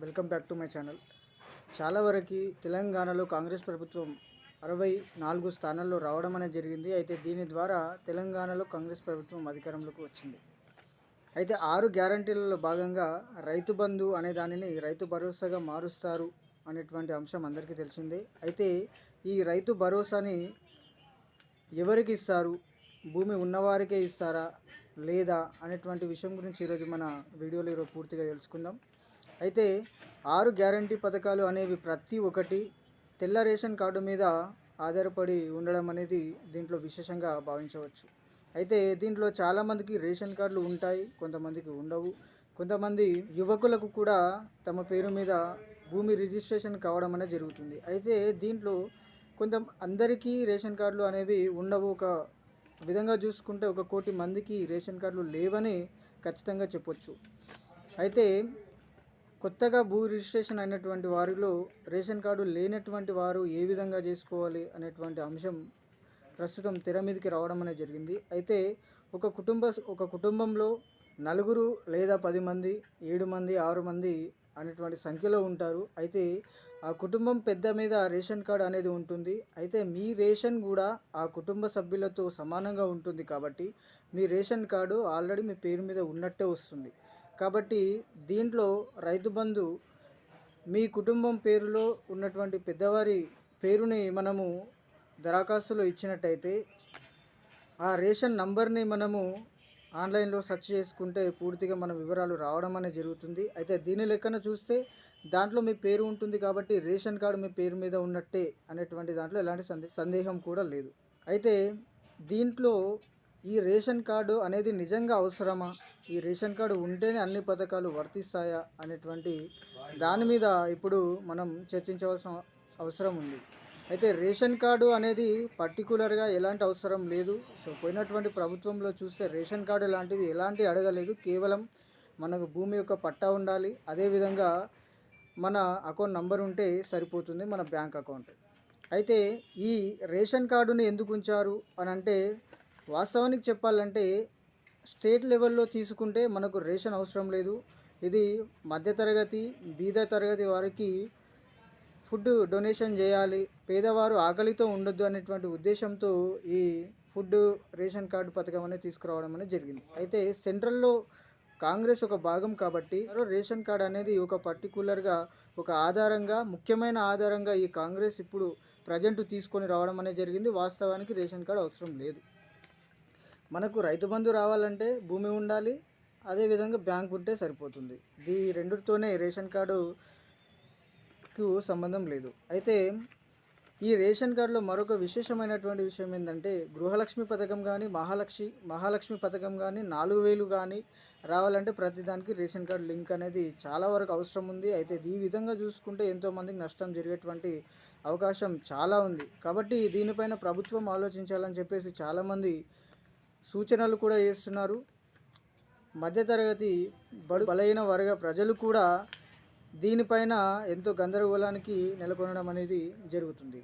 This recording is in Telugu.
Welcome back to my channel. చాలా వరకు తెలంగాణలో కాంగ్రెస్ ప్రభుత్వం 64 స్థానాల్లో రావడం అనేది జరిగింది. అయితే దీని ద్వారా తెలంగాణలో కాంగ్రెస్ ప్రభుత్వం అధికారంలోకి వచ్చింది. అయితే 6 గ్యారంటీలలో భాగంగా రైతు బంధు అనే దానిని రైతు భరోసాగా మారుస్తారు అనేటువంటి అంశం అందరికీ తెలిసిందే. అయితే ఈ రైతు భరోసాని ఎవరికి ఇస్తారు, భూమి ఉన్నవారికే ఇస్తారా లేదా అనేటువంటి విషయం గురించి ఈరోజు మన వీడియోలో పూర్తిగా తెలుసుకుందాం. అయితే 6 గ్యారంటీ పథకాలు అనేవి ప్రతి ఒక్కటి తెల్ల రేషన్ కార్డు మీద ఆధారపడి ఉండడం అనేది దీంట్లో విశేషంగా భావించవచ్చు. అయితే దీంట్లో చాలామందికి రేషన్ కార్డులు ఉంటాయి, కొంతమందికి ఉండవు. కొంతమంది యువకులకు కూడా తమ పేరు మీద భూమి రిజిస్ట్రేషన్ కావడం అనేది జరుగుతుంది. అయితే దీంట్లో అందరికీ రేషన్ కార్డులు అనేవి ఉండవు. ఒక విధంగా చూసుకుంటే 1 కోటి మందికి రేషన్ కార్డులు లేవని ఖచ్చితంగా చెప్పొచ్చు. అయితే కొత్తగా భూ రిజిస్ట్రేషన్ అయినటువంటి వారిలో రేషన్ కార్డు లేనటువంటి వారు ఏ విధంగా చేసుకోవాలి అనేటువంటి అంశం ప్రస్తుతం తెర మీదకి రావడం అనేది జరిగింది. అయితే ఒక కుటుంబంలో 4 లేదా 10 మంది, 7 మంది, 6 మంది అనేటువంటి సంఖ్యలో ఉంటారు. అయితే ఆ కుటుంబం పెద్ద మీద రేషన్ కార్డు అనేది ఉంటుంది. అయితే మీ రేషన్ కూడా ఆ కుటుంబ సభ్యులతో సమానంగా ఉంటుంది కాబట్టి మీ రేషన్ కార్డు ఆల్రెడీ మీ పేరు మీద ఉన్నట్టే వస్తుంది. కాబట్టి దీంట్లో రైతు బంధు మీ కుటుంబం పేరులో ఉన్నటువంటి పెద్దవారి పేరుని మనము దరఖాస్తులో ఇచ్చినట్టయితే ఆ రేషన్ నంబర్ని మనము ఆన్లైన్లో సెర్చ్ చేసుకుంటే పూర్తిగా మన వివరాలు రావడం అనేది జరుగుతుంది. అయితే దీని లెక్కన చూస్తే దాంట్లో మీ పేరు ఉంటుంది కాబట్టి రేషన్ కార్డు మీ పేరు మీద ఉన్నట్టే అనేటువంటి దాంట్లో ఎలాంటి సందేహం కూడా లేదు. అయితే దీంట్లో ఈ రేషన్ కార్డు అనేది నిజంగా అవసరమా, ఈ రేషన్ కార్డు ఉంటేనే అన్ని పథకాలు వర్తిస్తాయా అనేటువంటి దాని మీద ఇప్పుడు మనం చర్చించవలసిన అవసరం ఉంది. అయితే రేషన్ కార్డు అనేది పర్టికులర్గా ఎలాంటి అవసరం లేదు. సో పోయినటువంటి ప్రభుత్వంలో చూస్తే రేషన్ కార్డు లాంటివి ఎలాంటి అడగలేదు. కేవలం మనకు భూమి యొక్క పట్టా ఉండాలి, అదేవిధంగా మన అకౌంట్ నంబర్ ఉంటే సరిపోతుంది, మన బ్యాంక్ అకౌంట్. అయితే ఈ రేషన్ కార్డుని ఎందుకు ఉంచారు అని అంటే, వాస్తవానికి చెప్పాలంటే స్టేట్ లెవెల్లో తీసుకుంటే మనకు రేషన్ అవసరం లేదు. ఇది మధ్యతరగతి, బీద తరగతి వారికి ఫుడ్ డొనేషన్ చేయాలి, పేదవారు ఆకలితో ఉండొద్దు అనేటువంటి ఉద్దేశంతో ఈ ఫుడ్ రేషన్ కార్డు పథకం అనేది తీసుకురావడం అనేది జరిగింది. అయితే సెంట్రల్లో కాంగ్రెస్ ఒక భాగం కాబట్టి రేషన్ కార్డు అనేది ఒక పర్టికులర్గా ఒక ఆధారంగా, ముఖ్యమైన ఆధారంగా ఈ కాంగ్రెస్ ఇప్పుడు ప్రజెంట్ తీసుకొని రావడం అనేది జరిగింది. వాస్తవానికి రేషన్ కార్డు అవసరం లేదు. మనకు రైతు బంధు రావాలంటే భూమి ఉండాలి, అదేవిధంగా బ్యాంక్ ఉంటే సరిపోతుంది. ఈ రెండుతోనే రేషన్ కార్డుకు సంబంధం లేదు. అయితే ఈ రేషన్ కార్డులో మరొక విశేషమైనటువంటి విషయం ఏంటంటే, గృహలక్ష్మి పథకం కానీ, మహాలక్ష్మి పథకం కానీ 4000 కానీ రావాలంటే ప్రతిదానికి రేషన్ కార్డు లింక్ అనేది చాలా వరకు అవసరం ఉంది. అయితే ఈ విధంగా చూసుకుంటే ఎంతోమందికి నష్టం జరిగేటువంటి అవకాశం చాలా ఉంది. కాబట్టి దీనిపైన ప్రభుత్వం ఆలోచించాలని చెప్పేసి చాలామంది సూచనలు కూడా చేస్తున్నారు. మధ్యతరగతి బలైన వర్గ ప్రజలు కూడా దీనిపైన ఎంతో గందరగోళానికి నెలకొనడం అనేది జరుగుతుంది.